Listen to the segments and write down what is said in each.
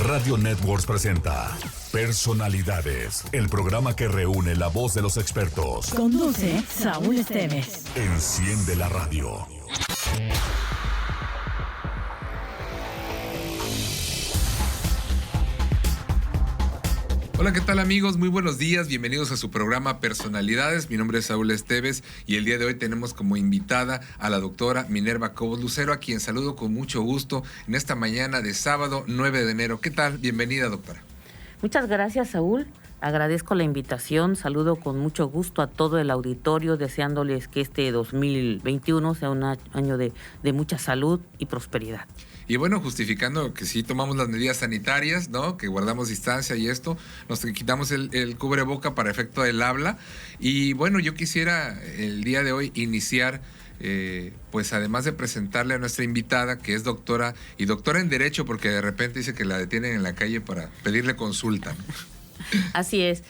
Radio Networks presenta Personalidades, el programa que reúne la voz de los expertos. Conduce Saúl Esteves. Enciende la radio. Hola, ¿qué tal amigos? Muy buenos días, bienvenidos a su programa Personalidades. Mi nombre es Saúl Esteves y el día de hoy tenemos como invitada a la doctora Minerva Cobos Lucero, a quien saludo con mucho gusto en esta mañana de sábado 9 de enero. ¿Qué tal? Bienvenida, doctora. Muchas gracias, Saúl. Agradezco la invitación, saludo con mucho gusto a todo el auditorio, deseándoles que este 2021 sea un año de mucha salud y prosperidad. Y bueno, justificando que sí tomamos las medidas sanitarias, ¿no? Que guardamos distancia y esto, nos quitamos el cubreboca para efecto del habla. Y bueno, yo quisiera el día de hoy iniciar, pues además de presentarle a nuestra invitada, que es doctora, y doctora en Derecho, porque de repente dice que la detienen en la calle para pedirle consulta, ¿no? Así es,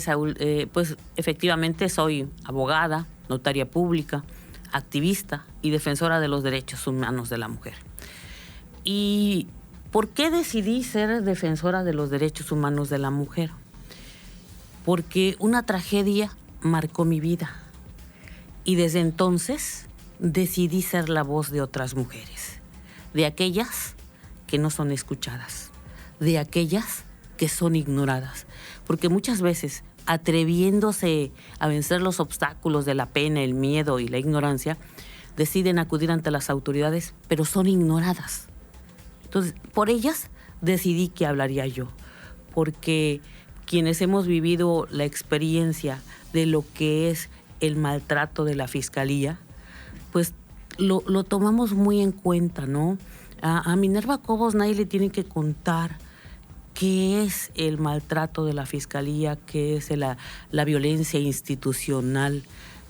Saúl. Pues efectivamente soy abogada, notaria pública, activista y defensora de los derechos humanos de la mujer. ¿Y por qué decidí ser defensora de los derechos humanos de la mujer? Porque una tragedia marcó mi vida y desde entonces decidí ser la voz de otras mujeres, de aquellas que no son escuchadas, de aquellas que son ignoradas, porque muchas veces, atreviéndose a vencer los obstáculos de la pena, el miedo y la ignorancia, deciden acudir ante las autoridades, pero son ignoradas. Entonces, por ellas decidí que hablaría yo, porque quienes hemos vivido la experiencia de lo que es el maltrato de la fiscalía, pues lo tomamos muy en cuenta, ¿no? A Minerva Cobos nadie le tiene que contar qué es el maltrato de la fiscalía, qué es la violencia institucional,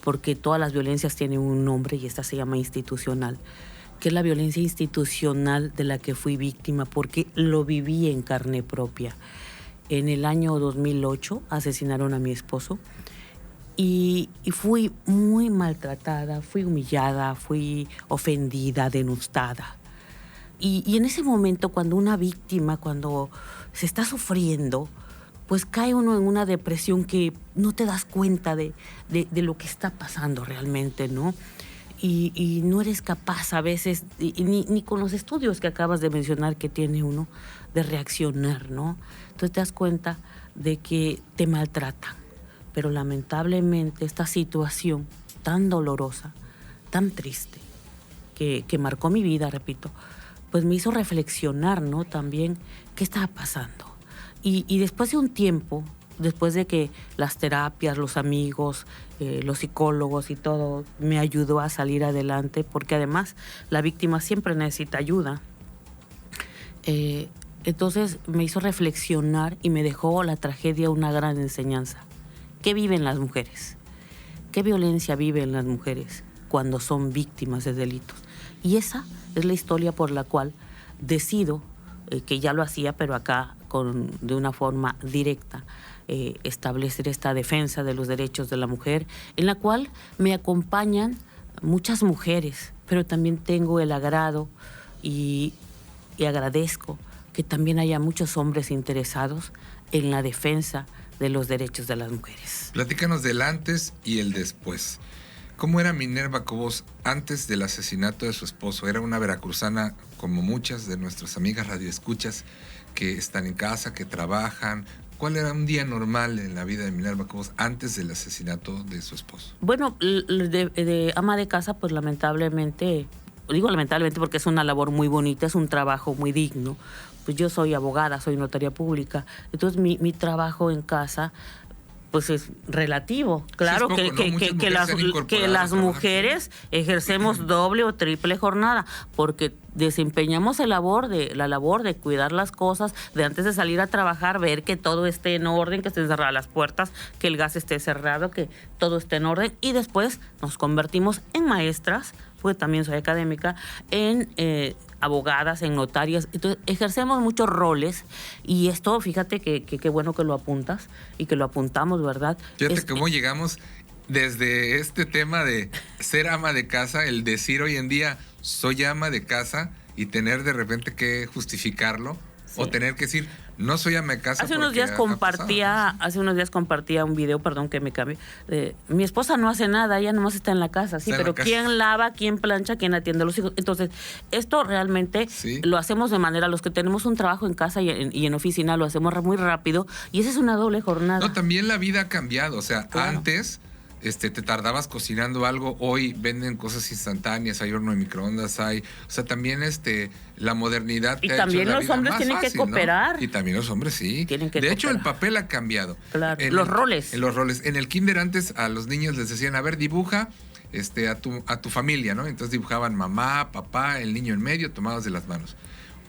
porque todas las violencias tienen un nombre y esta se llama institucional, que es la violencia institucional de la que fui víctima, porque lo viví en carne propia. En el año 2008 asesinaron a mi esposo y fui muy maltratada, fui humillada, fui ofendida, denostada. Y en ese momento, cuando una víctima, cuando se está sufriendo, pues cae uno en una depresión que no te das cuenta de lo que está pasando realmente, ¿no? Y no eres capaz a veces, ni con los estudios que acabas de mencionar que tiene uno, de reaccionar, ¿no? Entonces te das cuenta de que te maltratan. Pero lamentablemente esta situación tan dolorosa, tan triste, que marcó mi vida, repito, pues me hizo reflexionar, ¿no? También qué estaba pasando. Y después de un tiempo, después de que las terapias, los amigos, los psicólogos y todo me ayudó a salir adelante, porque además la víctima siempre necesita ayuda. Entonces me hizo reflexionar y me dejó la tragedia una gran enseñanza. ¿Qué viven las mujeres? ¿Qué violencia viven las mujeres cuando son víctimas de delitos? Y esa es la historia por la cual decido, que ya lo hacía, pero acá de una forma directa, establecer esta defensa de los derechos de la mujer, en la cual me acompañan muchas mujeres, pero también tengo el agrado y agradezco que también haya muchos hombres interesados en la defensa de los derechos de las mujeres. Platícanos del antes y el después. ¿Cómo era Minerva Cobos antes del asesinato de su esposo? Era una veracruzana como muchas de nuestras amigas radioescuchas que están en casa, que trabajan. ¿Cuál era un día normal en la vida de Minerva Cobos antes del asesinato de su esposo? Bueno, de ama de casa, pues lamentablemente, digo lamentablemente porque es una labor muy bonita, es un trabajo muy digno. Pues yo soy abogada, soy notaria pública, entonces mi trabajo en casa pues es relativo. Claro, sí, es poco, que las mujeres ejercemos doble o triple jornada, porque desempeñamos la labor de cuidar las cosas, de antes de salir a trabajar, ver que todo esté en orden, que estén cerradas las puertas, que el gas esté cerrado, que todo esté en orden, y después nos convertimos en maestras, porque también soy académica, en abogadas, en notarias. Entonces ejercemos muchos roles y esto, fíjate que qué bueno que lo apuntas y que lo apuntamos, ¿verdad? Fíjate cómo llegamos desde este tema de ser ama de casa, el decir hoy en día soy ama de casa y tener de repente que justificarlo. o tener que decir, no soy ama de casa. Hace unos días compartía un video, perdón que me cambie. Mi esposa no hace nada, ella nomás está en la casa, sí, pero ¿quién lava, quién plancha, quién atiende a los hijos? Entonces, esto realmente lo hacemos de manera, los que tenemos un trabajo en casa y en oficina, lo hacemos muy rápido, y esa es una doble jornada. No, también la vida ha cambiado, o sea, antes te tardabas cocinando algo, hoy venden cosas instantáneas, hay horno de microondas, o sea, también la modernidad y también los hombres tienen que cooperar, ¿no? Y también los hombres tienen que de hecho el papel ha cambiado, los roles en el kinder antes a los niños les decían, a ver, dibuja a tu familia, ¿no? Entonces dibujaban mamá, papá, el niño en medio, tomados de las manos.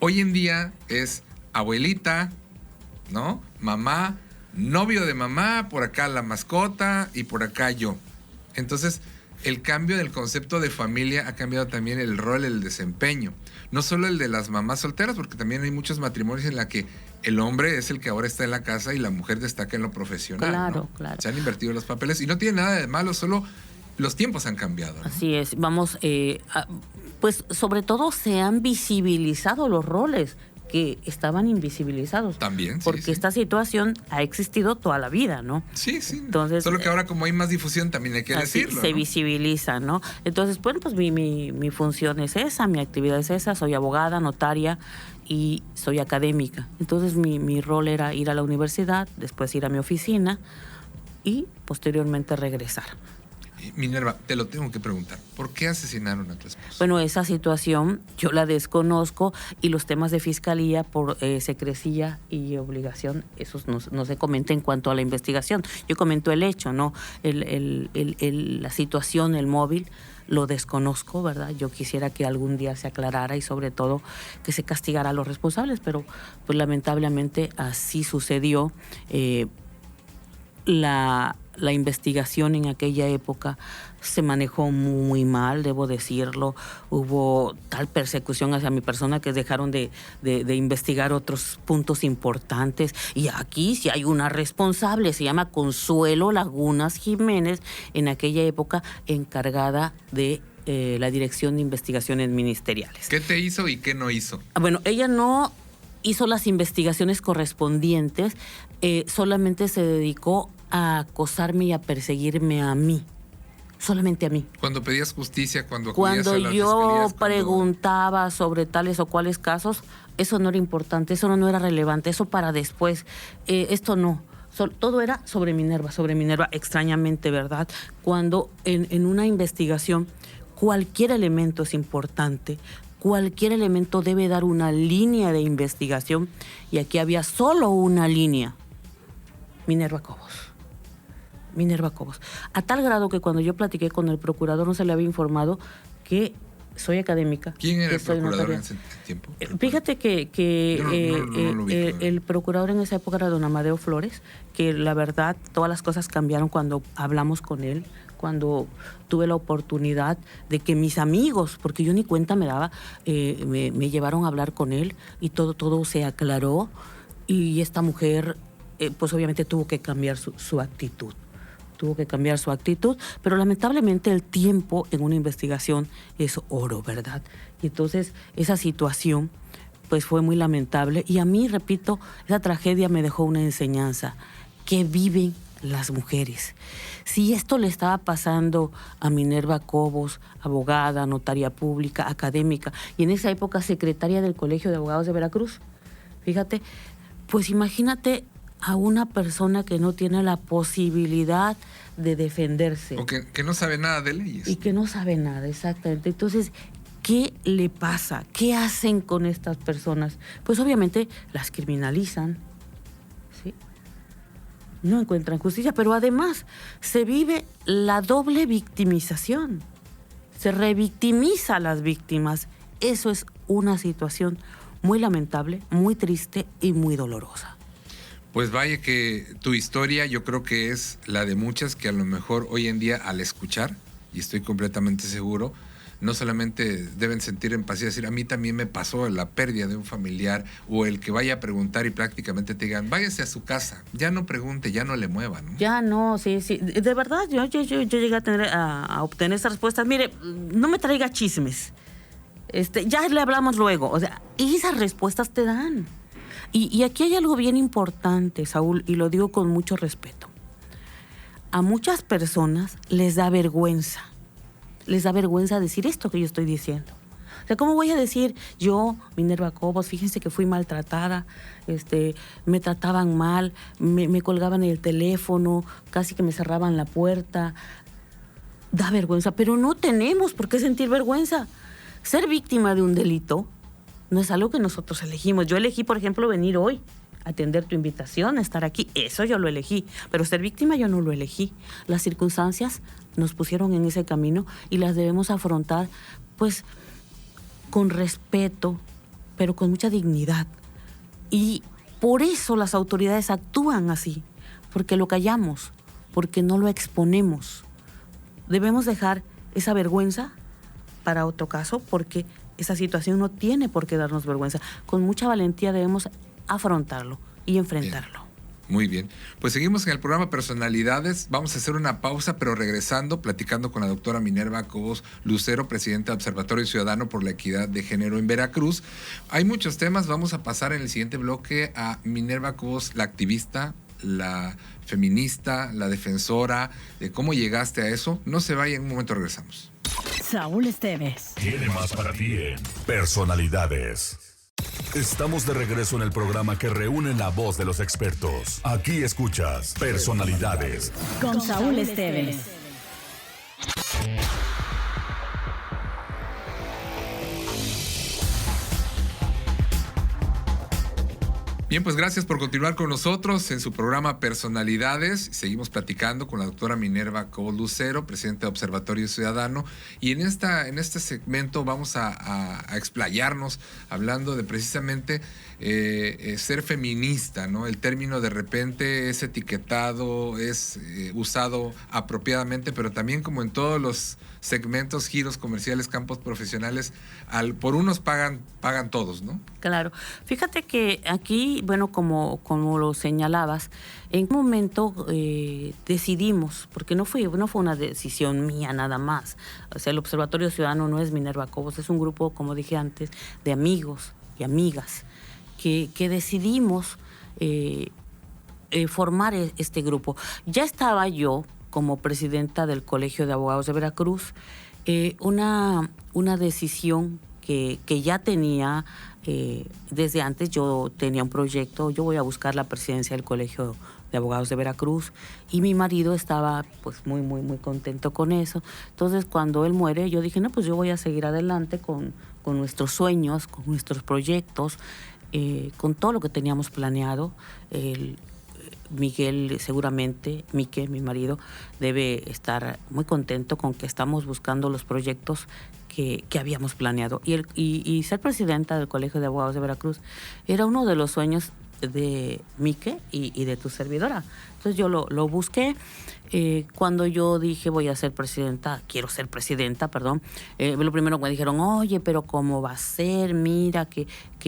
Hoy en día es abuelita, ¿no? Mamá, novio de mamá, por acá la mascota y por acá yo. Entonces, el cambio del concepto de familia ha cambiado también el rol, el desempeño. No solo el de las mamás solteras, porque también hay muchos matrimonios en la que el hombre es el que ahora está en la casa y la mujer destaca en lo profesional. Claro, ¿no? claro. Se han invertido los papeles y no tiene nada de malo, solo los tiempos han cambiado, ¿no? Así es. Vamos, pues sobre todo se han visibilizado los roles que estaban invisibilizados. También, sí. Porque esta situación ha existido toda la vida, ¿no? Sí. Entonces, solo que ahora como hay más difusión también hay que decirlo, se ¿no? visibiliza, ¿no? Entonces, bueno, pues mi función es esa, mi actividad es esa, soy abogada, notaria y soy académica. Entonces mi rol era ir a la universidad, después ir a mi oficina y posteriormente regresar. Minerva, te lo tengo que preguntar. ¿Por qué asesinaron a tu esposo? Bueno, esa situación yo la desconozco y los temas de fiscalía por secrecía y obligación, esos no se comenta en cuanto a la investigación. Yo comento el hecho, ¿no? La situación, el móvil, lo desconozco, ¿verdad? Yo quisiera que algún día se aclarara y sobre todo que se castigara a los responsables, pero pues lamentablemente así sucedió. La investigación en aquella época se manejó muy mal, debo decirlo. Hubo tal persecución hacia mi persona que dejaron de investigar otros puntos importantes. Y aquí sí hay una responsable, se llama Consuelo Lagunas Jiménez, en aquella época encargada de la Dirección de Investigaciones Ministeriales. ¿Qué te hizo y qué no hizo? Bueno, ella no hizo las investigaciones correspondientes, solamente se dedicó a acosarme y a perseguirme a mí, solamente a mí. Cuando pedías justicia, cuando acudías a las yo preguntaba sobre tales o cuales casos, eso no era importante, eso no era relevante, eso para después, esto no. Todo era sobre Minerva, extrañamente, ¿verdad? Cuando en una investigación cualquier elemento es importante, cualquier elemento debe dar una línea de investigación y aquí había solo una línea. Minerva Cobos. A tal grado que cuando yo platiqué con el procurador no se le había informado que soy académica. ¿Quién era el procurador en ese tiempo? Fíjate que el procurador en esa época era don Amadeo Flores, que la verdad todas las cosas cambiaron cuando hablamos con él, cuando tuve la oportunidad de que mis amigos, porque yo ni cuenta me daba, me llevaron a hablar con él y todo se aclaró y esta mujer pues obviamente tuvo que cambiar su actitud. Pero lamentablemente el tiempo en una investigación es oro, ¿verdad? Y entonces esa situación pues fue muy lamentable y a mí, repito, esa tragedia me dejó una enseñanza, que viven las mujeres. Si esto le estaba pasando a Minerva Cobos, abogada, notaria pública, académica, y en esa época secretaria del Colegio de Abogados de Veracruz, fíjate, pues imagínate a una persona que no tiene la posibilidad de defenderse. O que no sabe nada de leyes. Y que no sabe nada, exactamente. Entonces, ¿qué le pasa? ¿Qué hacen con estas personas? Pues obviamente las criminalizan, ¿sí? No encuentran justicia, pero además se vive la doble victimización. Se revictimiza a las víctimas. Eso es una situación muy lamentable, muy triste y muy dolorosa. Pues vaya que tu historia yo creo que es la de muchas que a lo mejor hoy en día al escuchar, y estoy completamente seguro, no solamente deben sentir empatía, decir, a mí también me pasó la pérdida de un familiar, o el que vaya a preguntar y prácticamente te digan, váyase a su casa, ya no pregunte, ya no le mueva, ¿no? Ya no, sí. De verdad, yo llegué a obtener esas respuestas. Mire, no me traiga chismes. Ya le hablamos luego. O sea, y esas respuestas te dan. Y aquí hay algo bien importante, Saúl, y lo digo con mucho respeto. A muchas personas les da vergüenza decir esto que yo estoy diciendo. O sea, ¿cómo voy a decir yo, Minerva Cobos, fíjense que fui maltratada, me trataban mal, me colgaban el teléfono, casi que me cerraban la puerta? Da vergüenza, pero no tenemos por qué sentir vergüenza. Ser víctima de un delito no es algo que nosotros elegimos. Yo elegí, por ejemplo, venir hoy, atender tu invitación, estar aquí. Eso yo lo elegí, pero ser víctima yo no lo elegí. Las circunstancias nos pusieron en ese camino y las debemos afrontar, pues, con respeto, pero con mucha dignidad. Y por eso las autoridades actúan así, porque lo callamos, porque no lo exponemos. Debemos dejar esa vergüenza para otro caso, porque esa situación no tiene por qué darnos vergüenza. Con mucha valentía debemos afrontarlo y enfrentarlo. Bien. Muy bien. Pues seguimos en el programa Personalidades. Vamos a hacer una pausa, pero regresando, platicando con la doctora Minerva Cobos Lucero, presidenta del Observatorio Ciudadano por la Equidad de Género en Veracruz. Hay muchos temas. Vamos a pasar en el siguiente bloque a Minerva Cobos, la activista, la feminista, la defensora, de cómo llegaste a eso. No se vaya, en un momento regresamos. Saúl Esteves Tiene más para ti en Personalidades. Estamos de regreso en el programa que reúne la voz de los expertos. Aquí escuchas Personalidades con Saúl Esteves. Bien, pues gracias por continuar con nosotros en su programa Personalidades. Seguimos platicando con la doctora Minerva Cobos Lucero, presidenta de Observatorio Ciudadano. Y en este segmento vamos a explayarnos hablando de precisamente ser feminista, ¿no? El término de repente es etiquetado, es usado apropiadamente, pero también, como en todos los segmentos, giros comerciales, campos profesionales, por unos pagan todos, ¿no? Claro. Fíjate que aquí, bueno, como lo señalabas, en un momento decidimos, porque no fue una decisión mía nada más. O sea, el Observatorio Ciudadano no es Minerva Cobos, es un grupo, como dije antes, de amigos y amigas que decidimos formar este grupo. Ya estaba yo como presidenta del Colegio de Abogados de Veracruz, una decisión que ya tenía desde antes. Yo tenía un proyecto, yo voy a buscar la presidencia del Colegio de Abogados de Veracruz, y mi marido estaba pues muy, muy, muy contento con eso. Entonces, cuando él muere, yo dije, no, pues yo voy a seguir adelante con nuestros sueños, con nuestros proyectos, con todo lo que teníamos planeado. Miguel, seguramente, Mique, mi marido, debe estar muy contento con que estamos buscando los proyectos que habíamos planeado. Y ser presidenta del Colegio de Abogados de Veracruz era uno de los sueños de Mique y de tu servidora. Entonces yo lo busqué. Cuando yo dije quiero ser presidenta, lo primero que me dijeron, oye, pero ¿cómo va a ser? Mira que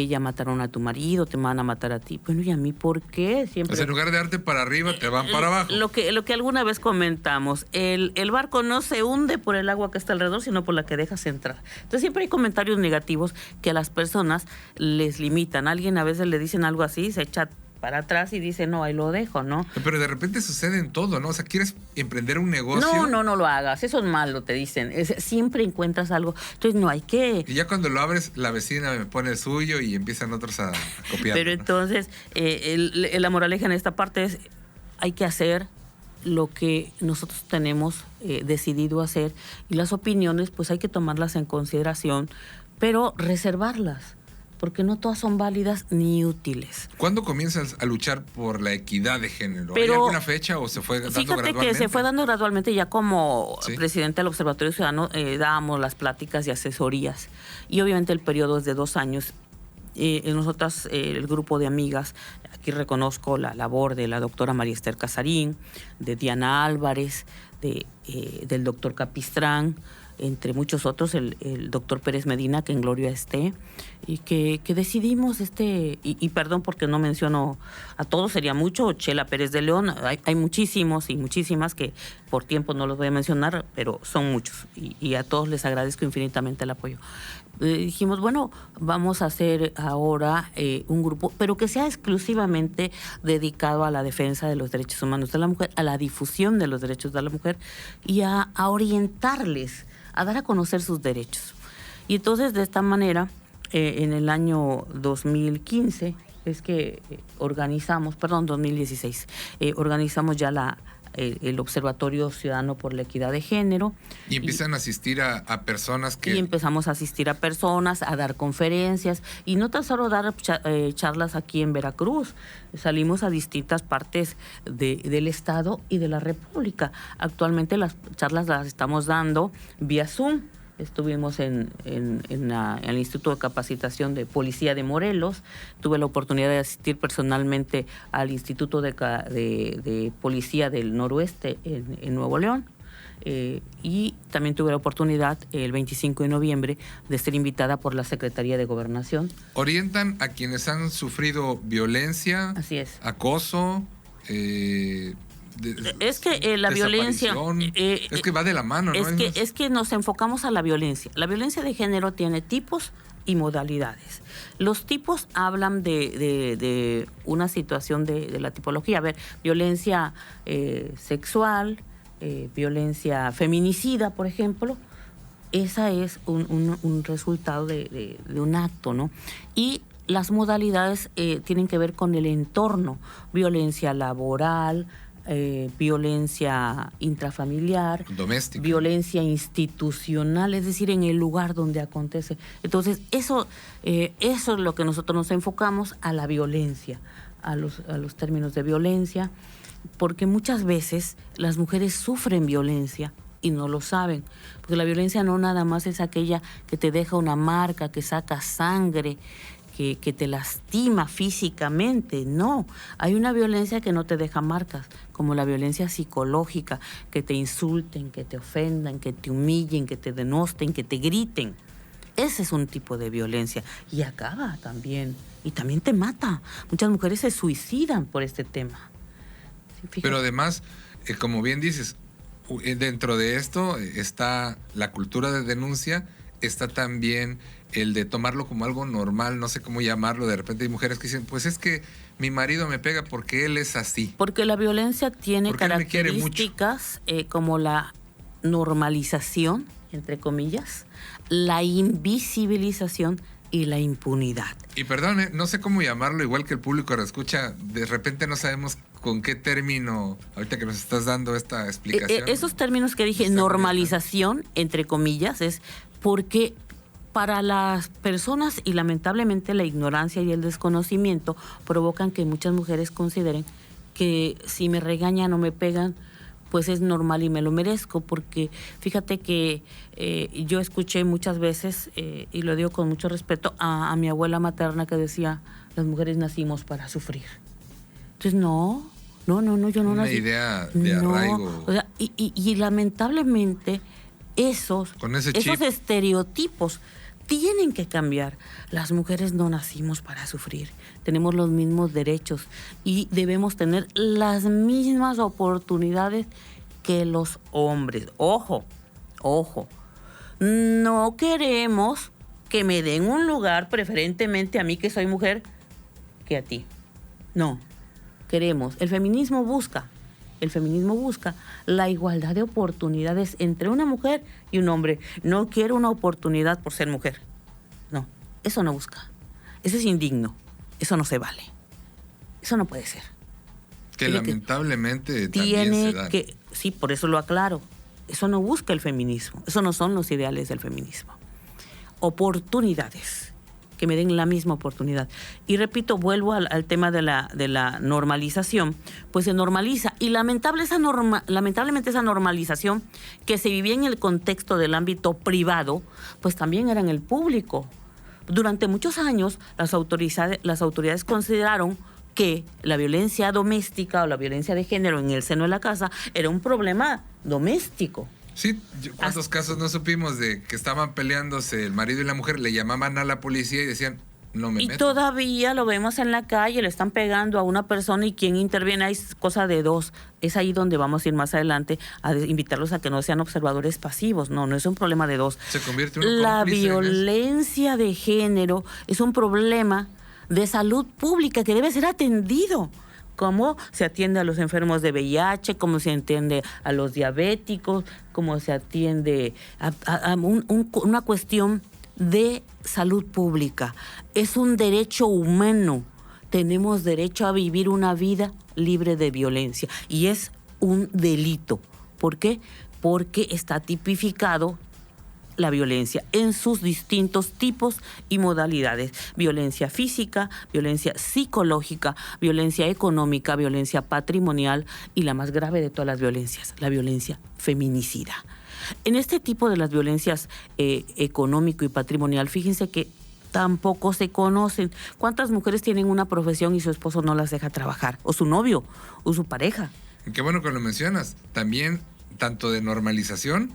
ya mataron a tu marido, te van a matar a ti. Bueno, ¿y a mí por qué? Siempre... Pues en lugar de darte para arriba, te van para abajo. Lo que alguna vez comentamos, el barco no se hunde por el agua que está alrededor, sino por la que dejas entrar. Entonces siempre hay comentarios negativos que a las personas les limitan. A alguien a veces le dicen algo así, se echa para atrás y dice, no, ahí lo dejo, ¿no? Pero de repente sucede en todo, ¿no? O sea, ¿quieres emprender un negocio? No lo hagas, eso es malo, te dicen. Siempre encuentras algo. Entonces no hay que... Y ya cuando lo abres, la vecina me pone el suyo y empiezan otros a copiar. Pero, ¿no? Entonces, la moraleja en esta parte es, hay que hacer lo que nosotros tenemos decidido hacer, y las opiniones, pues hay que tomarlas en consideración, pero reservarlas, porque no todas son válidas ni útiles. ¿Cuándo comienzas a luchar por la equidad de género? ¿Hay alguna fecha o se fue dando gradualmente? Fíjate que se fue dando gradualmente. Ya como ¿Sí? presidente del Observatorio Ciudadano dábamos las pláticas y asesorías, y obviamente el periodo es de 2 años. Nosotras, el grupo de amigas, aquí reconozco la labor de la doctora María Esther Casarín, de Diana Álvarez, del doctor Capistrán, entre muchos otros, el doctor Pérez Medina, que en gloria esté, y que decidimos y perdón porque no menciono a todos, sería mucho, Chela Pérez de León, hay muchísimos y muchísimas que por tiempo no los voy a mencionar, pero son muchos, y a todos les agradezco infinitamente el apoyo. dijimos, bueno, vamos a hacer ahora un grupo, pero que sea exclusivamente dedicado a la defensa de los derechos humanos de la mujer, a la difusión de los derechos de la mujer y a orientarles, a dar a conocer sus derechos. Y entonces, de esta manera, en el año 2015, es que 2016, organizamos ya el Observatorio Ciudadano por la Equidad de Género. Y empiezan a asistir a personas que... Y empezamos a asistir a personas, a dar conferencias, y no tan solo dar charlas aquí en Veracruz, salimos a distintas partes del Estado y de la República. Actualmente las charlas las estamos dando vía Zoom. Estuvimos en el Instituto de Capacitación de Policía de Morelos. Tuve la oportunidad de asistir personalmente al Instituto de Policía del Noroeste en Nuevo León. Y también tuve la oportunidad el 25 de noviembre de ser invitada por la Secretaría de Gobernación. Orientan a quienes han sufrido violencia, así es, acoso, es que la violencia es que va de la mano, ¿no? Es que nos enfocamos a la violencia. La violencia de género tiene tipos y modalidades. Los tipos hablan de una situación de la tipología. A ver, violencia sexual, violencia feminicida, por ejemplo. Esa es un resultado de un acto, ¿no? Y las modalidades tienen que ver con el entorno. Violencia laboral, violencia intrafamiliar, doméstica, violencia institucional, es decir, en el lugar donde acontece. Entonces, eso es lo que nosotros nos enfocamos, a la violencia, a los términos de violencia, porque muchas veces las mujeres sufren violencia y no lo saben, porque la violencia no nada más es aquella que te deja una marca, que saca sangre, que te lastima físicamente. No, hay una violencia que no te deja marcas, como la violencia psicológica, que te insulten, que te ofendan, que te humillen, que te denosten, que te griten. Ese es un tipo de violencia y acaba también, y también te mata. Muchas mujeres se suicidan por este tema. Sí, pero además, como bien dices, dentro de esto está la cultura de denuncia, está también el de tomarlo como algo normal, no sé cómo llamarlo. De repente hay mujeres que dicen, pues es que mi marido me pega porque él es así. Porque la violencia tiene características como la normalización, entre comillas, la invisibilización y la impunidad. Y perdón, no sé cómo llamarlo, igual que el público lo escucha, de repente no sabemos con qué término, ahorita que nos estás dando esta explicación. Esos términos que dije, normalización, entre comillas, es porque para las personas, y lamentablemente la ignorancia y el desconocimiento provocan que muchas mujeres consideren que si me regañan o me pegan, pues es normal y me lo merezco, porque fíjate que yo escuché muchas veces, y lo digo con mucho respeto, a mi abuela materna que decía, las mujeres nacimos para sufrir. Entonces, no, yo no nací. Una idea de arraigo. O sea, y lamentablemente esos estereotipos tienen que cambiar. Las mujeres no nacimos para sufrir. Tenemos los mismos derechos y debemos tener las mismas oportunidades que los hombres. Ojo. No queremos que me den un lugar, preferentemente a mí que soy mujer, que a ti. No. Queremos. El feminismo busca la igualdad de oportunidades entre una mujer y un hombre. No quiero una oportunidad por ser mujer. No, eso no busca. Eso es indigno. Eso no se vale. Eso no puede ser. Que lamentablemente también se da. Sí, por eso lo aclaro. Eso no busca el feminismo. Eso no son los ideales del feminismo. Oportunidades. Que me den la misma oportunidad. Y repito, vuelvo al tema de la normalización, pues se normaliza. Y lamentablemente esa normalización que se vivía en el contexto del ámbito privado, pues también era en el público. Durante muchos años, las autoridades consideraron que la violencia doméstica o la violencia de género en el seno de la casa era un problema doméstico. Sí, ¿cuántos casos no supimos de que estaban peleándose el marido y la mujer, le llamaban a la policía y decían, no me y meto. todavía lo vemos en la calle, le están pegando a una persona y quien interviene ahí es cosa de dos. Es ahí donde vamos a ir más adelante a invitarlos a que no sean observadores pasivos. No es un problema de dos. Se convierte uno La cómplice en eso. violencia de género es un problema de salud pública que debe ser atendido. Cómo se atiende a los enfermos de VIH, cómo se atiende a los diabéticos, cómo se atiende a una cuestión de salud pública. Es un derecho humano. Tenemos derecho a vivir una vida libre de violencia y es un delito. ¿Por qué? Porque está tipificado la violencia en sus distintos tipos y modalidades. Violencia física, violencia psicológica, violencia económica, violencia patrimonial y la más grave de todas las violencias, la violencia feminicida. En este tipo de las violencias económico y patrimonial, fíjense que tampoco se conocen. ¿Cuántas mujeres tienen una profesión y su esposo no las deja trabajar? O su novio, o su pareja. Qué bueno que lo mencionas. También, tanto de normalización,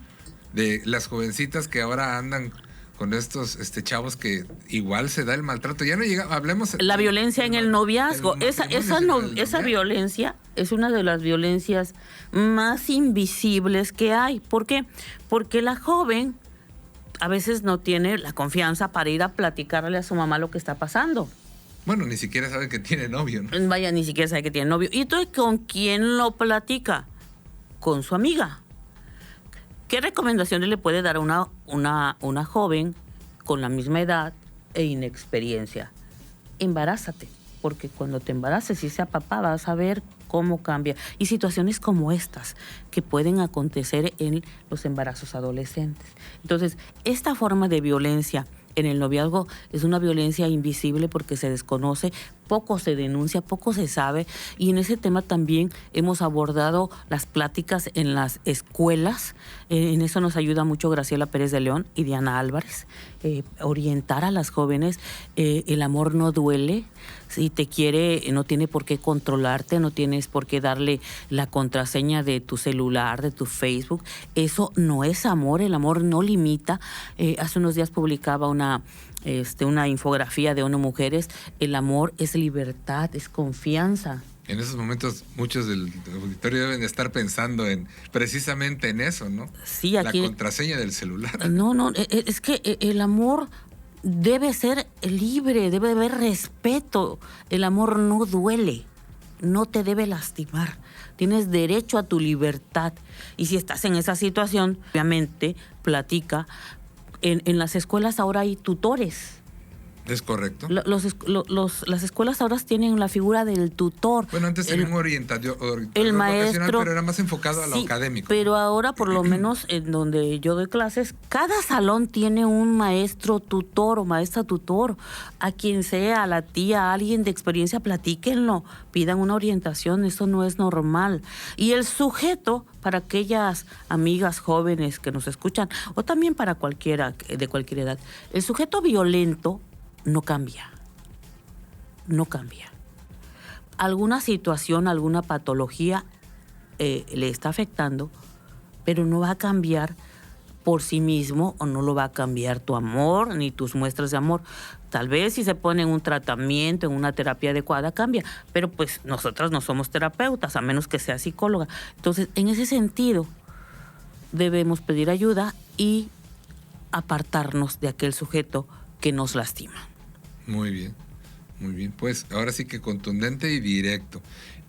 de las jovencitas que ahora andan con estos chavos que igual se da el maltrato. Ya no llega, hablemos... La violencia en el noviazgo. Esa violencia es una de las violencias más invisibles que hay. ¿Por qué? Porque la joven a veces no tiene la confianza para ir a platicarle a su mamá lo que está pasando. Bueno, ni siquiera sabe que tiene novio, ¿no? Vaya, ni siquiera sabe que tiene novio. ¿Y entonces con quién lo platica? Con su amiga. ¿Qué recomendaciones le puede dar a una joven con la misma edad e inexperiencia? Embarázate, porque cuando te embaraces y sea papá vas a ver cómo cambia. Y situaciones como estas que pueden acontecer en los embarazos adolescentes. Entonces, esta forma de violencia en el noviazgo es una violencia invisible porque se desconoce, poco se denuncia, poco se sabe, y en ese tema también hemos abordado las pláticas en las escuelas. En eso nos ayuda mucho Graciela Pérez de León y Diana Álvarez, orientar a las jóvenes. El amor no duele. Si te quiere, no tiene por qué controlarte, no tienes por qué darle la contraseña de tu celular, de tu Facebook. Eso no es amor, el amor no limita. Hace unos días publicaba una infografía de ONU Mujeres. El amor es libertad, es confianza. En esos momentos muchos del auditorio deben estar pensando precisamente en eso, ¿no? Sí, aquí... La contraseña del celular. No, es que el amor debe ser libre, debe haber respeto. El amor no duele, no te debe lastimar. Tienes derecho a tu libertad. Y si estás en esa situación, obviamente, platica. En las escuelas ahora hay tutores. ¿Es correcto? Las escuelas ahora tienen la figura del tutor. Bueno, antes tenía un orientador el maestro, pero era más enfocado a lo académico. Pero ahora, por lo menos en donde yo doy clases, cada salón tiene un maestro tutor o maestra tutor. A quien sea, a la tía, a alguien de experiencia, platíquenlo, pidan una orientación, eso no es normal. Y el sujeto, para aquellas amigas jóvenes que nos escuchan, o también para cualquiera de cualquier edad, el sujeto violento no cambia. No cambia. Alguna situación, alguna patología le está afectando, pero no va a cambiar por sí mismo, o no lo va a cambiar tu amor ni tus muestras de amor. Tal vez si se pone en un tratamiento, en una terapia adecuada, cambia. Pero pues nosotras no somos terapeutas, a menos que sea psicóloga. Entonces, en ese sentido, debemos pedir ayuda y apartarnos de aquel sujeto que nos lastima. Muy bien, muy bien. Pues ahora sí que contundente y directo.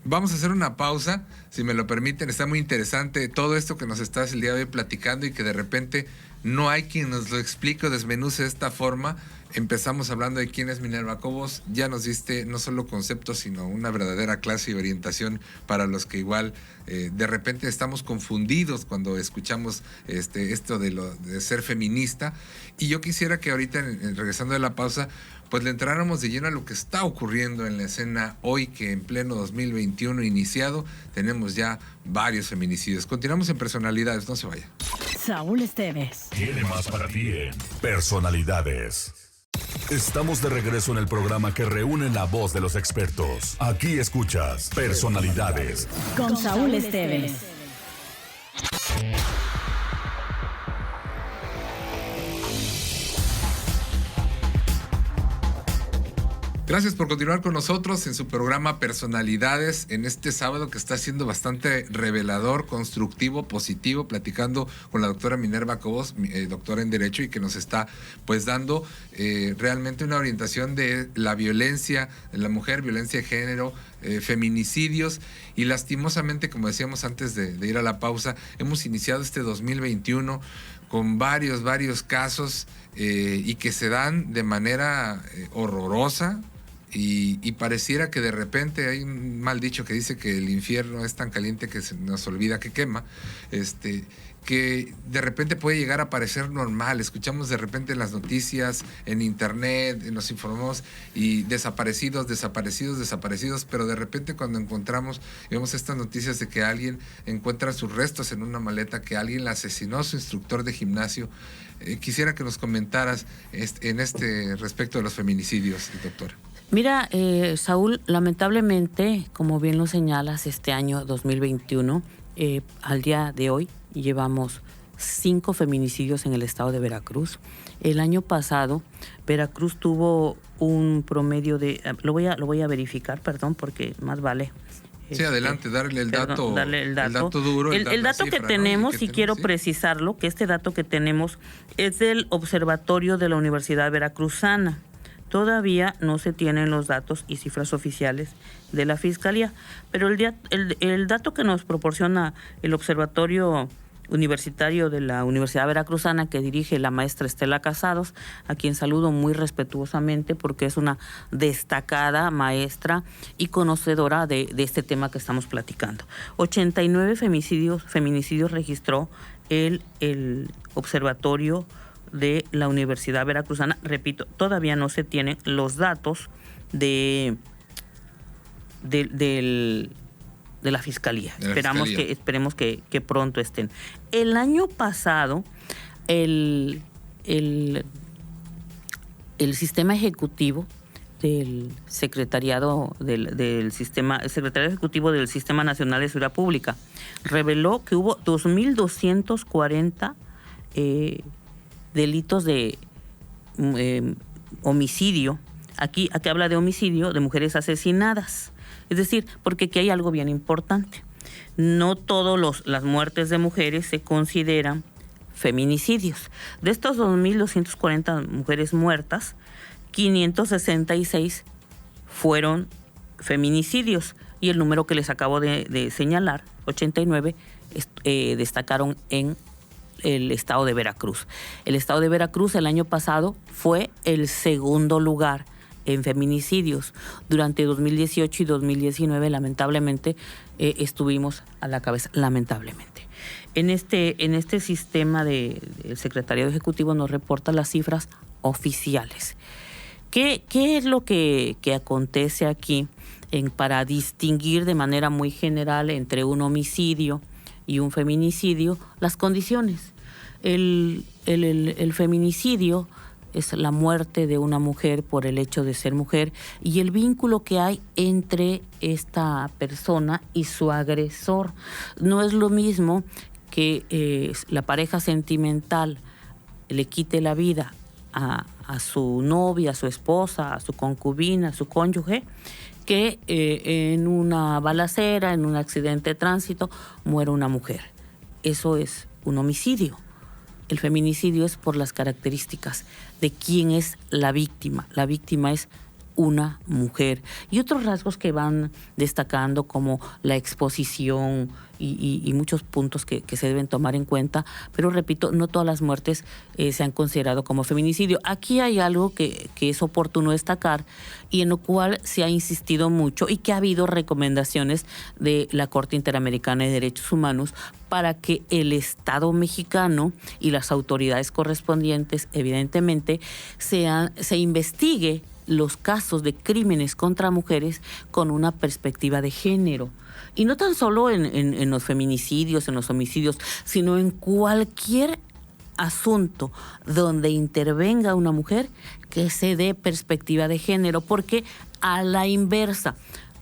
Vamos a hacer una pausa, si me lo permiten. Está muy interesante todo esto que nos estás el día de hoy platicando y que de repente no hay quien nos lo explique o desmenuce de esta forma. Empezamos hablando de quién es Minerva Cobos. Ya nos diste no solo conceptos, sino una verdadera clase y orientación para los que igual de repente estamos confundidos cuando escuchamos esto de ser feminista. Y yo quisiera que ahorita, regresando de la pausa, pues le entráramos de lleno a lo que está ocurriendo en la escena hoy, que en pleno 2021 iniciado, tenemos ya varios feminicidios. Continuamos en Personalidades, no se vaya. Saúl Esteves Tiene más para ti en Personalidades. Estamos de regreso en el programa que reúne la voz de los expertos. Aquí escuchas Personalidades con Saúl Esteves. Gracias por continuar con nosotros en su programa Personalidades en este sábado que está siendo bastante revelador, constructivo, positivo, platicando con la doctora Minerva Cobos, doctora en Derecho, y que nos está pues dando realmente una orientación de la violencia en la mujer, violencia de género, feminicidios, y lastimosamente, como decíamos antes de ir a la pausa, hemos iniciado este 2021 con varios casos y que se dan de manera horrorosa. Y pareciera que de repente hay un mal dicho que dice que el infierno es tan caliente que se nos olvida que quema, que de repente puede llegar a parecer normal. Escuchamos de repente en las noticias, en internet, nos informamos y desaparecidos, pero de repente cuando encontramos y vemos estas noticias de que alguien encuentra sus restos en una maleta, que alguien la asesinó a su instructor de gimnasio, quisiera que nos comentaras en este respecto de los feminicidios, doctora. Mira, Saúl, lamentablemente, como bien lo señalas, este año 2021, al día de hoy, llevamos 5 feminicidios en el estado de Veracruz. El año pasado, Veracruz tuvo un promedio de... Lo voy a verificar, perdón, porque más vale. Sí, adelante, darle el dato duro. El dato que tenemos, ¿no? Y quiero precisarlo, que este dato que tenemos es del Observatorio de la Universidad Veracruzana. Todavía no se tienen los datos y cifras oficiales de la Fiscalía, pero el dato que nos proporciona el Observatorio Universitario de la Universidad Veracruzana, que dirige la maestra Estela Casados, a quien saludo muy respetuosamente porque es una destacada maestra y conocedora de este tema que estamos platicando. 89 feminicidios registró el Observatorio de la Universidad Veracruzana. Repito, todavía no se tienen los datos de la Fiscalía. Esperemos que pronto estén. El año pasado, el sistema ejecutivo del secretariado el secretario ejecutivo del Sistema Nacional de Seguridad Pública reveló que hubo 2.240 delitos de homicidio. Aquí habla de homicidio de mujeres asesinadas. Es decir, porque aquí hay algo bien importante. No todas las muertes de mujeres se consideran feminicidios. De estos 2.240 mujeres muertas, 566 fueron feminicidios. Y el número que les acabo de señalar, 89, destacaron en el estado de Veracruz. El estado de Veracruz el año pasado fue el segundo lugar en feminicidios. Durante 2018 y 2019, lamentablemente, estuvimos a la cabeza, lamentablemente. En este sistema del Secretariado Ejecutivo nos reporta las cifras oficiales. ¿Qué es lo que acontece aquí para distinguir de manera muy general entre un homicidio y un feminicidio? Las condiciones. El feminicidio es la muerte de una mujer por el hecho de ser mujer y el vínculo que hay entre esta persona y su agresor. No es lo mismo que la pareja sentimental le quite la vida a su novia, a su esposa, a su concubina, a su cónyuge, que en una balacera, en un accidente de tránsito, muera una mujer. Eso es un homicidio. El feminicidio es por las características de quién es la víctima. La víctima es una mujer. Y otros rasgos que van destacando como la exposición y muchos puntos que se deben tomar en cuenta. Pero repito, no todas las muertes se han considerado como feminicidio. Aquí hay algo que es oportuno destacar y en lo cual se ha insistido mucho y que ha habido recomendaciones de la Corte Interamericana de Derechos Humanos para que el Estado mexicano y las autoridades correspondientes, evidentemente, se investigue los casos de crímenes contra mujeres con una perspectiva de género. Y no tan solo en los feminicidios, en los homicidios, sino en cualquier asunto donde intervenga una mujer que se dé perspectiva de género, porque a la inversa,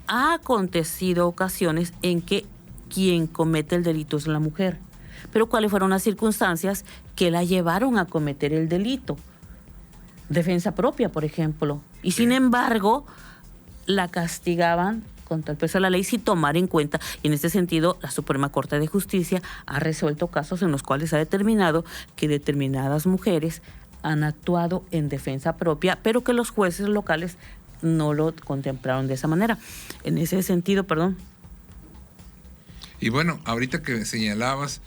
ha acontecido ocasiones en que quien comete el delito es la mujer. Pero ¿cuáles fueron las circunstancias que la llevaron a cometer el delito? defensa propia, por ejemplo. Y sin embargo, la castigaban contra el peso de la ley sin tomar en cuenta. Y en este sentido, la Suprema Corte de Justicia ha resuelto casos en los cuales ha determinado que determinadas mujeres han actuado en defensa propia, pero que los jueces locales no lo contemplaron de esa manera. En ese sentido, perdón. Y bueno, ahorita que señalabas,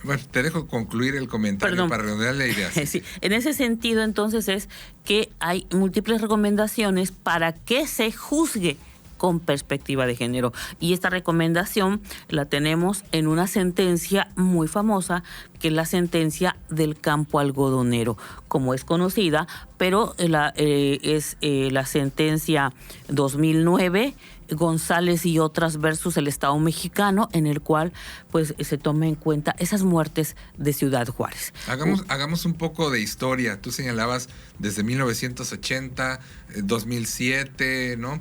bueno, te dejo concluir el comentario para redondear la idea. Sí. En ese sentido, entonces, es que hay múltiples recomendaciones para que se juzgue con perspectiva de género. Y esta recomendación la tenemos en una sentencia muy famosa, que es la sentencia del campo algodonero, como es conocida, pero es la sentencia 2009, González y otras versus el Estado mexicano, en el cual pues se toma en cuenta esas muertes de Ciudad Juárez. Hagamos un poco de historia. Tú señalabas desde 1980, 2007, ¿no?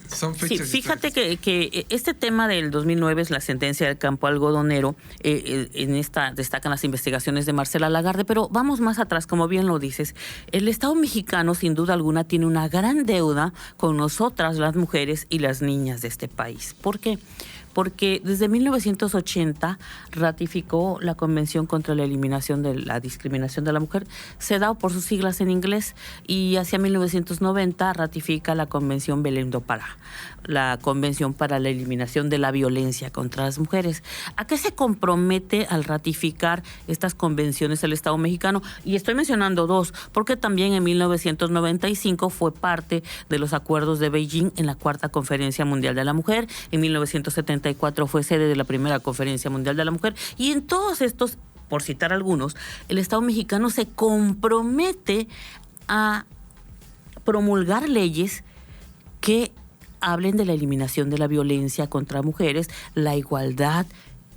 Son fechas. Sí, fíjate que este tema del 2009 es la sentencia del campo algodonero. En esta destacan las investigaciones de Marcela Lagarde, pero vamos más atrás, como bien lo dices. El Estado mexicano, sin duda alguna, tiene una gran deuda con nosotras, las mujeres y las niñas de este país. ¿Por qué? Porque desde 1980 ratificó la Convención contra la Eliminación de la Discriminación de la Mujer, CEDAW por sus siglas en inglés, y hacia 1990 ratifica la Convención Belém do Pará, la Convención para la Eliminación de la Violencia contra las Mujeres. ¿A qué se compromete al ratificar estas convenciones el Estado mexicano? Y estoy mencionando dos, porque también en 1995 fue parte de los acuerdos de Beijing en la Cuarta Conferencia Mundial de la Mujer, en 1974 fue sede de la Primera Conferencia Mundial de la Mujer, y en todos estos, por citar algunos, el Estado mexicano se compromete a promulgar leyes que hablen de la eliminación de la violencia contra mujeres, la igualdad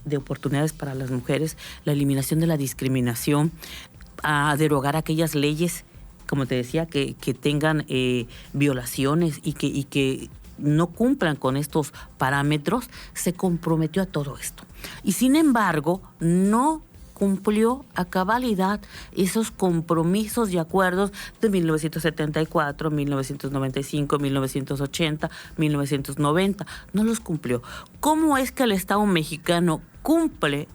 de oportunidades para las mujeres, la eliminación de la discriminación, a derogar aquellas leyes, como te decía, que tengan violaciones y que no cumplan con estos parámetros. Se comprometió a todo esto. Y sin embargo, no cumplió a cabalidad esos compromisos y acuerdos de 1974, 1995, 1980, 1990. No los cumplió. ¿Cómo es que el Estado mexicano cumple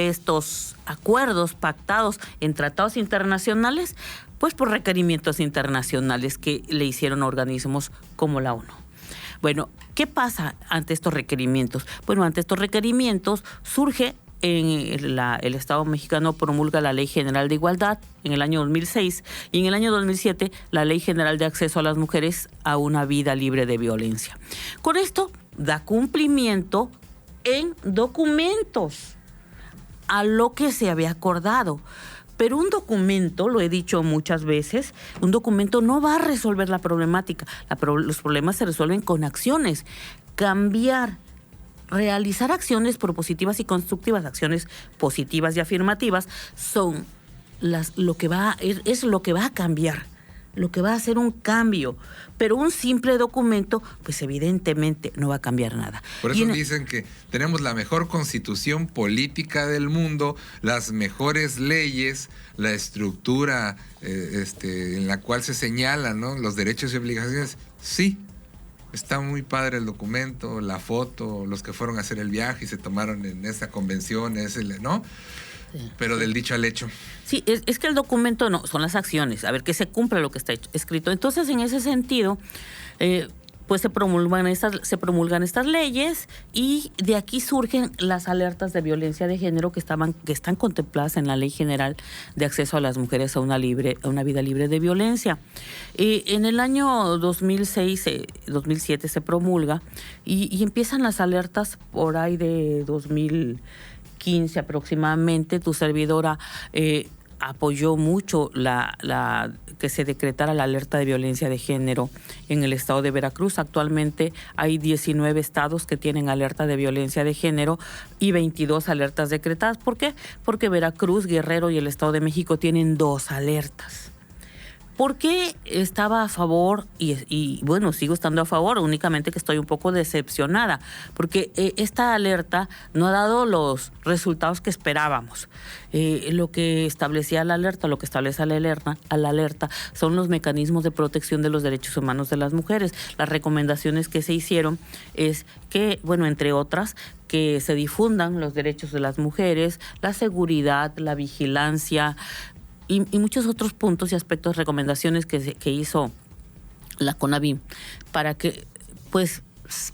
estos acuerdos pactados en tratados internacionales? Pues por requerimientos internacionales que le hicieron organismos como la ONU. Bueno, ¿qué pasa ante estos requerimientos? Bueno, ante estos requerimientos surge el Estado mexicano promulga la Ley General de Igualdad en el año 2006 y en el año 2007 la Ley General de Acceso a las Mujeres a una Vida Libre de Violencia. Con esto da cumplimiento en documentos a lo que se había acordado. Pero un documento, lo he dicho muchas veces, un documento no va a resolver la problemática. Los problemas se resuelven con acciones. Cambiar, realizar acciones propositivas y constructivas, acciones positivas y afirmativas, son lo que va a cambiar, lo que va a hacer un cambio. Pero un simple documento, pues evidentemente no va a cambiar nada. Por eso dicen que tenemos la mejor constitución política del mundo, las mejores leyes, la estructura en la cual se señalan, ¿no?, los derechos y obligaciones. Sí, está muy padre el documento, la foto, los que fueron a hacer el viaje y se tomaron en esta convención, ¿no? Sí. Pero del dicho al hecho. Sí, es que el documento no, son las acciones, a ver que se cumpla lo que está escrito. Entonces, en ese sentido, pues se promulgan estas leyes, y de aquí surgen las alertas de violencia de género que están contempladas en la Ley General de Acceso a las Mujeres a una Vida Libre de Violencia. En el año 2007 se promulga y empiezan las alertas por ahí de 2015 aproximadamente. Tu servidora apoyó mucho que se decretara la alerta de violencia de género en el estado de Veracruz. Actualmente hay 19 estados que tienen alerta de violencia de género y 22 alertas decretadas. ¿Por qué? Porque Veracruz, Guerrero y el Estado de México tienen 2 alertas. ¿Por qué estaba a favor? Y bueno, sigo estando a favor, únicamente que estoy un poco decepcionada, porque esta alerta no ha dado los resultados que esperábamos. Lo que establecía la alerta, lo que establece la alerta, son los mecanismos de protección de los derechos humanos de las mujeres. Las recomendaciones que se hicieron es que, bueno, entre otras, que se difundan los derechos de las mujeres, la seguridad, la vigilancia, y muchos otros puntos y aspectos, recomendaciones que hizo la CONAVIM para que, pues,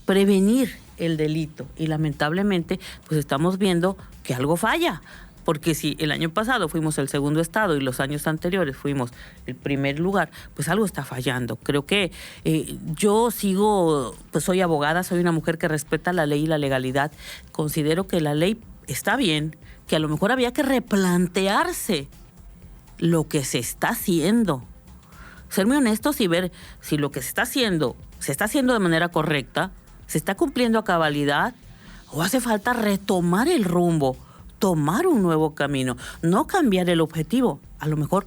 prevenir el delito. Y lamentablemente, pues estamos viendo que algo falla. Porque si el año pasado fuimos el segundo estado y los años anteriores fuimos el primer lugar, pues algo está fallando. Creo que yo sigo, pues soy abogada, soy una mujer que respeta la ley y la legalidad. Considero que la ley está bien, que a lo mejor había que replantearse lo que se está haciendo. Ser muy honestos y ver si lo que se está haciendo de manera correcta, se está cumpliendo a cabalidad, o hace falta retomar el rumbo, tomar un nuevo camino, no cambiar el objetivo, a lo mejor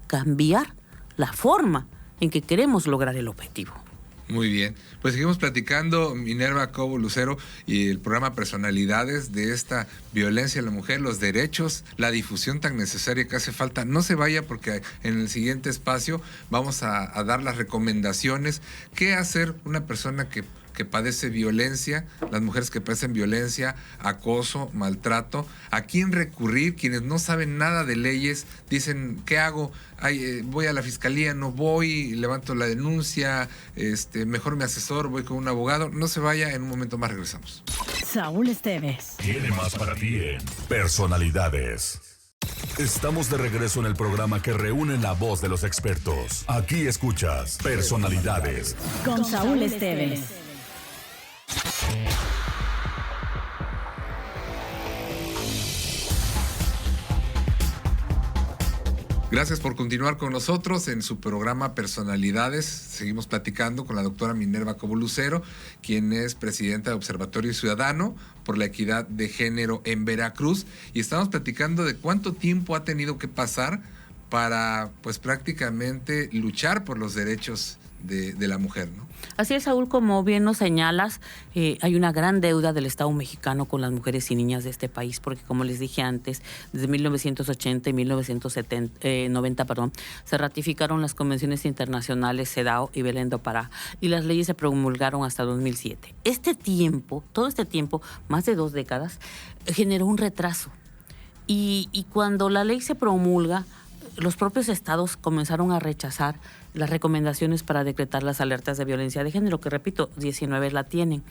cambiar la forma en que queremos lograr el objetivo. Muy bien, pues seguimos platicando, Minerva Cobo Lucero, y el programa Personalidades, de esta violencia a la mujer, los derechos, la difusión tan necesaria que hace falta. No se vaya, porque en el siguiente espacio vamos a dar las recomendaciones. ¿Qué hacer una persona que padece violencia, las mujeres que padecen violencia, acoso, maltrato? ¿A quién recurrir? Quienes no saben nada de leyes dicen, ¿qué hago? Voy a la fiscalía, no voy, levanto la denuncia, mejor me asesoro, voy con un abogado. No se vaya, en un momento más regresamos. Saúl Esteves. Tiene más para ti en Personalidades. Estamos de regreso en el programa que reúne la voz de los expertos. Aquí escuchas Personalidades Con Saúl Esteves. Gracias por continuar con nosotros en su programa Personalidades. Seguimos platicando con la doctora Minerva Cobo Lucero, quien es presidenta de Observatorio Ciudadano por la Equidad de Género en Veracruz. Y estamos platicando de cuánto tiempo ha tenido que pasar para, pues, prácticamente luchar por los derechos de la mujer, ¿no? Así es, Saúl, como bien nos señalas, hay una gran deuda del Estado mexicano con las mujeres y niñas de este país, porque como les dije antes, desde 1980 y 1990, se ratificaron las convenciones internacionales CEDAW y Belén do Pará, y las leyes se promulgaron hasta 2007. Todo este tiempo, más de 2 décadas, generó un retraso. Y cuando la ley se promulga, los propios estados comenzaron a rechazar las recomendaciones para decretar las alertas de violencia de género, que repito, 19 la tienen.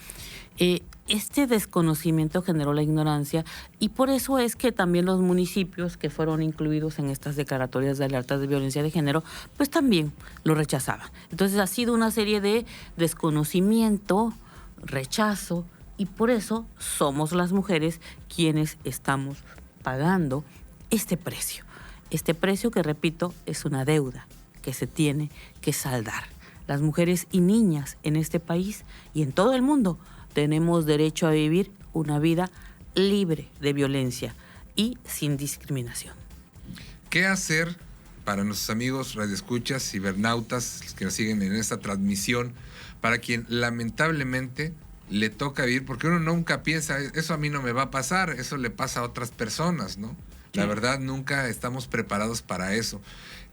Este desconocimiento generó la ignorancia, y por eso es que también los municipios que fueron incluidos en estas declaratorias de alertas de violencia de género, pues también lo rechazaban. Entonces ha sido una serie de desconocimiento, rechazo, y por eso somos las mujeres quienes estamos pagando este precio. Este precio que, repito, es una deuda que se tiene que saldar. Las mujeres y niñas en este país y en todo el mundo tenemos derecho a vivir una vida libre de violencia y sin discriminación. ¿Qué hacer para nuestros amigos radioescuchas, cibernautas, los que nos siguen en esta transmisión, para quien lamentablemente le toca vivir? Porque uno nunca piensa, eso a mí no me va a pasar, eso le pasa a otras personas, ¿no? La verdad, nunca estamos preparados para eso.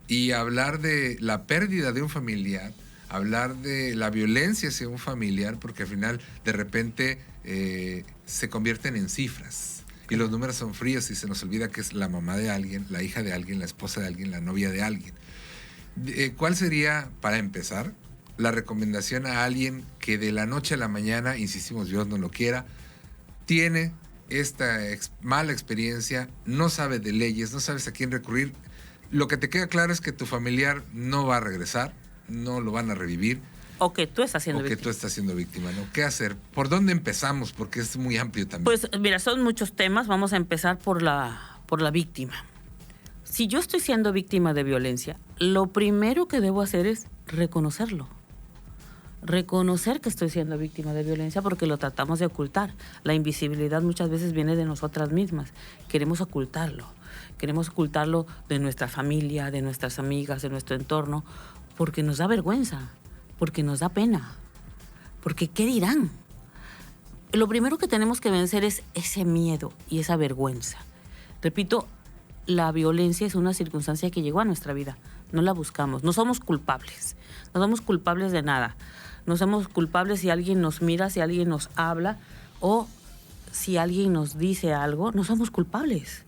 Y hablar de la pérdida de un familiar, hablar de la violencia hacia un familiar, porque al final, de repente, se convierten en cifras. Y los números son fríos y se nos olvida que es la mamá de alguien, la hija de alguien, la esposa de alguien, la novia de alguien. ¿Cuál sería, para empezar, la recomendación a alguien que de la noche a la mañana, insistimos, Dios no lo quiera, tiene esta mala experiencia, no sabe de leyes, no sabes a quién recurrir? Lo que te queda claro es que tu familiar no va a regresar, no lo van a revivir. O que tú estás siendo víctima. Que tú estás siendo víctima, ¿no? ¿Qué hacer? ¿Por dónde empezamos? Porque es muy amplio también. Pues mira, son muchos temas. Vamos a empezar por la víctima. Si yo estoy siendo víctima de violencia, lo primero que debo hacer es reconocerlo. Reconocer que estoy siendo víctima de violencia, porque lo tratamos de ocultar. La invisibilidad muchas veces viene de nosotras mismas. Queremos ocultarlo. queremos ocultarlo de nuestra familia, de nuestras amigas, de nuestro entorno, porque nos da vergüenza, porque nos da pena, porque ¿qué dirán? Lo primero que tenemos que vencer es ese miedo y esa vergüenza. Repito, la violencia es una circunstancia que llegó a nuestra vida, no la buscamos, no somos culpables de nada, no somos culpables si alguien nos mira, si alguien nos habla o si alguien nos dice algo, no somos culpables,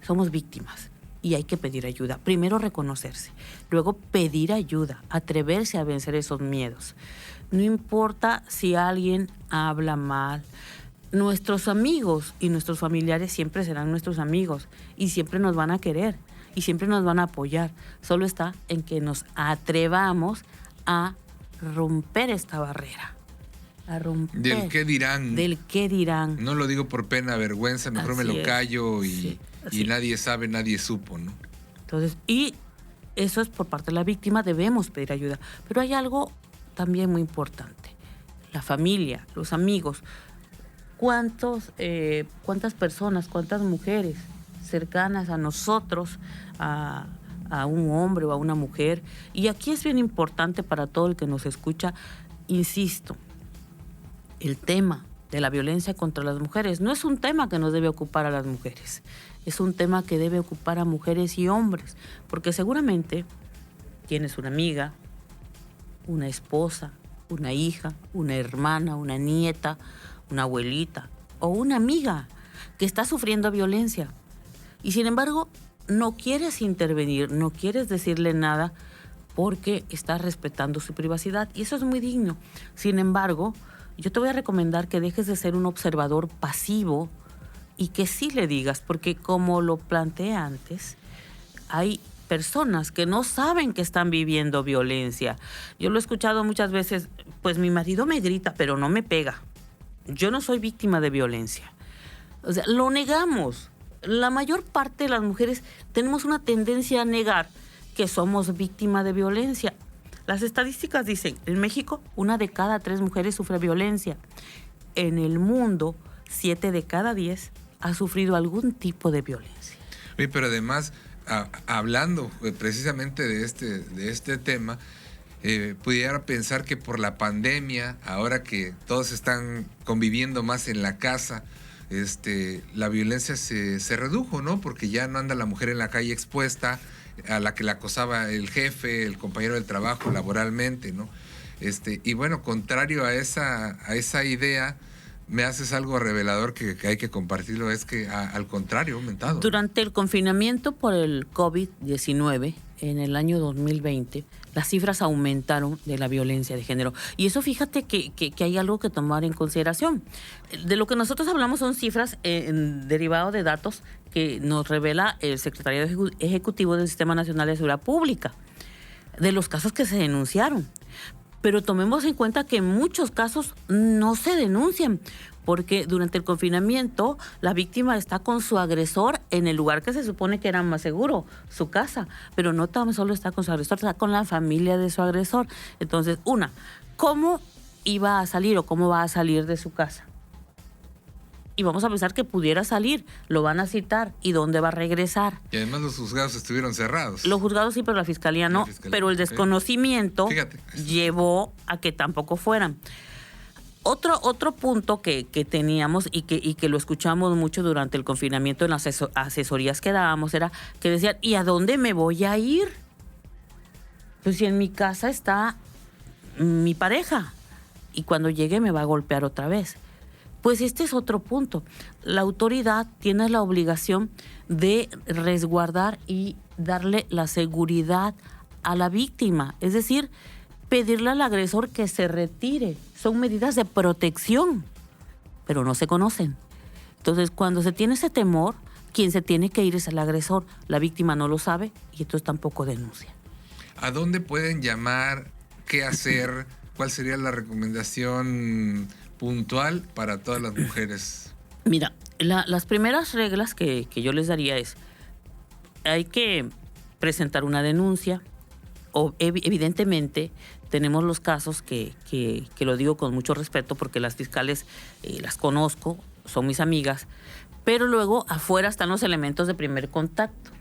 somos víctimas y hay que pedir ayuda. Primero reconocerse, luego pedir ayuda, atreverse a vencer esos miedos. No importa si alguien habla mal, nuestros amigos y nuestros familiares siempre serán nuestros amigos y siempre nos van a querer y siempre nos van a apoyar. Solo está en que nos atrevamos a romper esta barrera. A romper. Del qué dirán. Del qué dirán. No lo digo por pena, vergüenza, mejor me lo callo sí, y nadie sabe, nadie supo, ¿no? Entonces, y eso es por parte de la víctima, debemos pedir ayuda. Pero hay algo también muy importante. La familia, los amigos. ¿Cuántas personas, cuántas mujeres cercanas a nosotros, a un hombre o a una mujer? Y aquí es bien importante para todo el que nos escucha, insisto, el tema de la violencia contra las mujeres no es un tema que nos debe ocupar a las mujeres, es un tema que debe ocupar a mujeres y hombres, porque seguramente tienes una amiga, una esposa, una hija, una hermana, una nieta, una abuelita o una amiga que está sufriendo violencia y sin embargo no quieres intervenir, no quieres decirle nada porque estás respetando su privacidad y eso es muy digno. Sin embargo, yo te voy a recomendar que dejes de ser un observador pasivo y que sí le digas, porque como lo planteé antes, hay personas que no saben que están viviendo violencia. Yo lo he escuchado muchas veces, pues mi marido me grita, pero no me pega. Yo no soy víctima de violencia. O sea, lo negamos. La mayor parte de las mujeres tenemos una tendencia a negar que somos víctimas de violencia. Las estadísticas dicen, en México, 1 de cada 3 mujeres sufre violencia. En el mundo, 7 de cada 10 ha sufrido algún tipo de violencia. Oye, pero además, hablando precisamente de este tema, pudiera pensar que por la pandemia, ahora que todos están conviviendo más en la casa, la violencia se redujo, ¿no? Porque ya no anda la mujer en la calle expuesta a la que la acosaba el jefe, el compañero del trabajo laboralmente, ¿no? Y bueno, contrario a esa idea, me haces algo revelador que hay que compartirlo, es que al contrario, ha aumentado. Durante el confinamiento por el COVID-19, en el año 2020, las cifras aumentaron de la violencia de género. Y eso fíjate que hay algo que tomar en consideración. De lo que nosotros hablamos son cifras derivadas de datos que nos revela el Secretariado Ejecutivo del Sistema Nacional de Seguridad Pública, de los casos que se denunciaron. Pero tomemos en cuenta que muchos casos no se denuncian, porque durante el confinamiento la víctima está con su agresor en el lugar que se supone que era más seguro, su casa, pero no tan solo está con su agresor, está con la familia de su agresor. Entonces, ¿cómo iba a salir o cómo va a salir de su casa? Y vamos a pensar que pudiera salir, lo van a citar, ¿y dónde va a regresar? Y además los juzgados estuvieron cerrados. Los juzgados sí, pero la fiscalía no. Pero el desconocimiento llevó a que tampoco fueran. Otro punto que teníamos y que lo escuchamos mucho durante el confinamiento en las asesorías que dábamos era que decían, ¿y a dónde me voy a ir? Pues si en mi casa está mi pareja y cuando llegue me va a golpear otra vez. Pues este es otro punto. La autoridad tiene la obligación de resguardar y darle la seguridad a la víctima. Es decir, pedirle al agresor que se retire. Son medidas de protección, pero no se conocen. Entonces, cuando se tiene ese temor, quien se tiene que ir es el agresor. La víctima no lo sabe y entonces tampoco denuncia. ¿A dónde pueden llamar? ¿Qué hacer? ¿Cuál sería la recomendación puntual para todas las mujeres? Mira, las primeras reglas que yo les daría es, hay que presentar una denuncia, o evidentemente tenemos los casos que lo digo con mucho respeto porque las fiscales las conozco, son mis amigas, pero luego afuera están los elementos de primer contacto.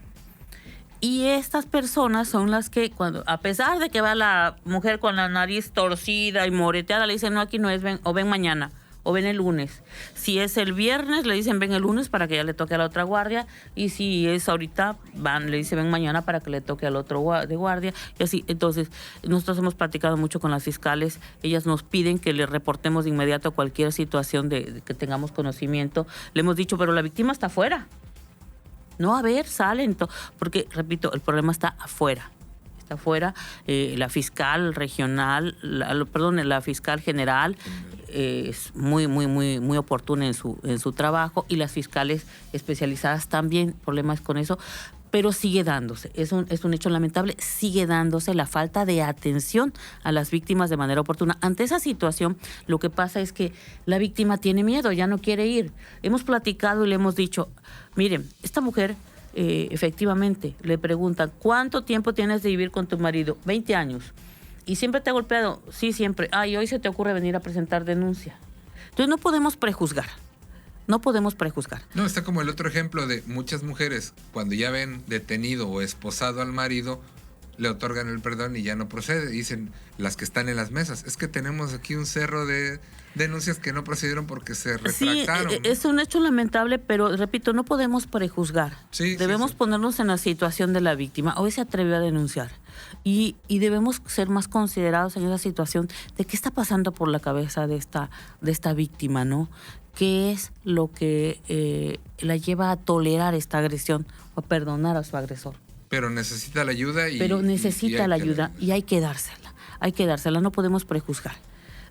Y estas personas son las que, cuando, a pesar de que va la mujer con la nariz torcida y moreteada, le dicen, no, aquí no es, ven, o ven mañana, o ven el lunes. Si es el viernes, le dicen, ven el lunes para que ya le toque a la otra guardia. Y si es ahorita, le dicen, ven mañana para que le toque al otro de guardia. Y así, entonces, nosotros hemos platicado mucho con las fiscales. Ellas nos piden que le reportemos de inmediato cualquier situación de que tengamos conocimiento. Le hemos dicho, pero la víctima está afuera. No, a ver, salen, porque, repito, el problema está afuera. Está afuera, la fiscal regional, la fiscal general es muy oportuna en su trabajo, y las fiscales especializadas también, problemas con eso, pero sigue dándose. Es un hecho lamentable, sigue dándose la falta de atención a las víctimas de manera oportuna. Ante esa situación, lo que pasa es que la víctima tiene miedo, ya no quiere ir. Hemos platicado y le hemos dicho, miren, esta mujer, efectivamente, le preguntan, ¿cuánto tiempo tienes de vivir con tu marido? 20 años. ¿Y siempre te ha golpeado? Sí, siempre. Y hoy se te ocurre venir a presentar denuncia. Entonces no podemos prejuzgar. No podemos prejuzgar. No, está como el otro ejemplo de muchas mujeres, cuando ya ven detenido o esposado al marido, le otorgan el perdón y ya no procede. Dicen las que están en las mesas, es que tenemos aquí un cerro de denuncias que no procedieron porque se retractaron. Sí, es un hecho lamentable, pero repito, no podemos prejuzgar. Sí, debemos ponernos en la situación de la víctima. Hoy se atrevió a denunciar. Y debemos ser más considerados en esa situación de qué está pasando por la cabeza de esta víctima, ¿no? ¿Qué es lo que la lleva a tolerar esta agresión o a perdonar a su agresor? Pero necesita la ayuda y hay que dársela. No podemos prejuzgar.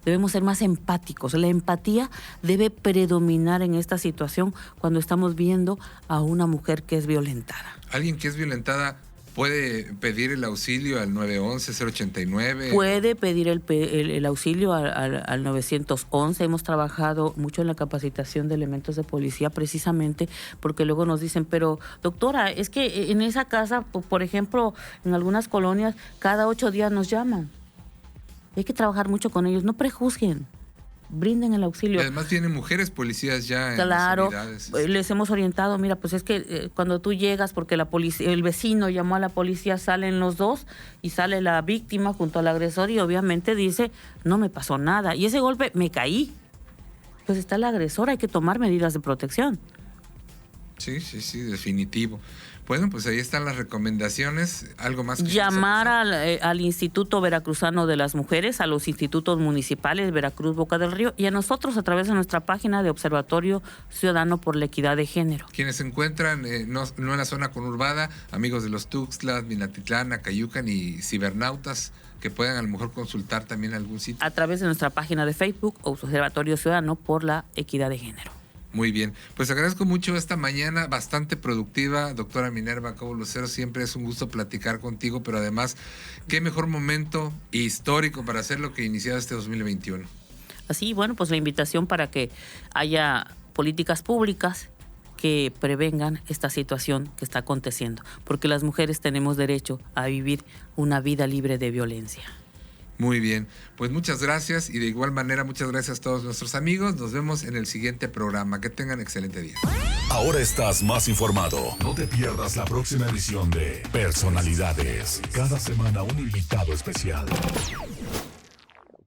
Debemos ser más empáticos. La empatía debe predominar en esta situación cuando estamos viendo a una mujer que es violentada. Alguien que es violentada puede pedir el auxilio al 911, 089. Puede pedir el auxilio al 911. Hemos trabajado mucho en la capacitación de elementos de policía precisamente porque luego nos dicen, pero doctora, es que en esa casa, por ejemplo, en algunas colonias, cada 8 días nos llaman. Hay que trabajar mucho con ellos, no prejuzguen. Brinden el auxilio. Y además tienen mujeres policías ya en las unidades. Les hemos orientado, mira, pues es que cuando tú llegas, porque el vecino llamó a la policía, salen los dos y sale la víctima junto al agresor y obviamente dice, no me pasó nada. Y ese golpe, me caí. Pues está el agresor, hay que tomar medidas de protección. Sí, definitivo. Bueno, pues ahí están las recomendaciones. ¿Algo más que llamar al Instituto Veracruzano de las Mujeres, a los institutos municipales Veracruz, Boca del Río y a nosotros a través de nuestra página de Observatorio Ciudadano por la Equidad de Género? Quienes se encuentran no en la zona conurbada, amigos de los Tuxtlas, Minatitlán, Acayucan y cibernautas, que puedan a lo mejor consultar también algún sitio. A través de nuestra página de Facebook, Observatorio Ciudadano por la Equidad de Género. Muy bien, pues agradezco mucho esta mañana, bastante productiva, doctora Minerva Cobo Lucero, siempre es un gusto platicar contigo, pero además, qué mejor momento histórico para hacer lo que iniciado este 2021. Así, bueno, pues la invitación para que haya políticas públicas que prevengan esta situación que está aconteciendo, porque las mujeres tenemos derecho a vivir una vida libre de violencia. Muy bien, pues muchas gracias y de igual manera muchas gracias a todos nuestros amigos. Nos vemos en el siguiente programa. Que tengan excelente día. Ahora estás más informado. No te pierdas la próxima edición de Personalidades. Cada semana un invitado especial.